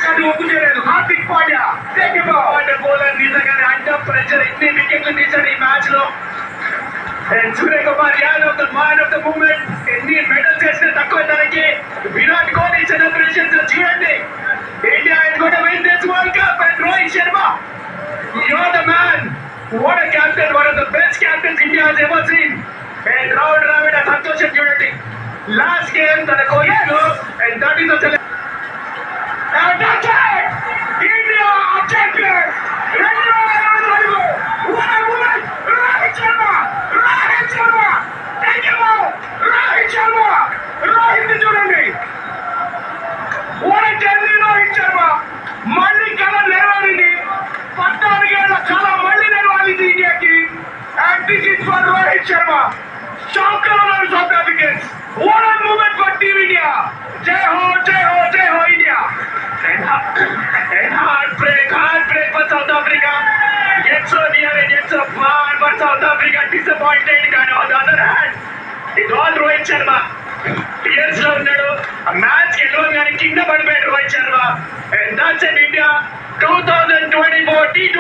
కానీ ఒప్పు చేయలేదు. హార్దిక్ పాండ్యా బౌలర్ నిజంగానే అండర్ ప్రెషర్ ఎన్ని వికెట్లు తీశాడు ఈ మ్యాచ్ లో. Suryakumar Yadav the man of the moment. ఎన్ని మెడల్స్ చేసిన తక్కువ తనకి. విరాట్ కోహ్లీ సెలబ్రేషన్స్ చూడండి. India is going to win this World Cup and Rohit Sharma, you're the man. What a captain, one of the best captains India has ever seen. And Rahul Dravid సంతోషం చూడండి. Last game తన కోహ్లీలో and that is the and that's it. India are champions. What a woman. Rohit Sharma. Rohit Sharma. Thank you. Rohit Sharma. Rohit చూడండి. What a journey Rohit Sharma. మళ్ళీ కళ నెరవేరింది. 14 ఏళ్ల కళ మళ్ళీ నెరవేరింది ఇండియాకి. And this is for Rohit Sharma. Shock on South Africans. What a moment for Team India. Jai ho, Jai ho, Jai ho India. And heartbreak for South Africa. Yet so near and yet so far for South Africa. Disappointed. And on the other hand, it's all Rohit Sharma. Tears లో ఉన్నాడు. ఆ match గెలవగానే కింద పడిపోయాడు Rohit Sharma. And that's in India 2024 T20.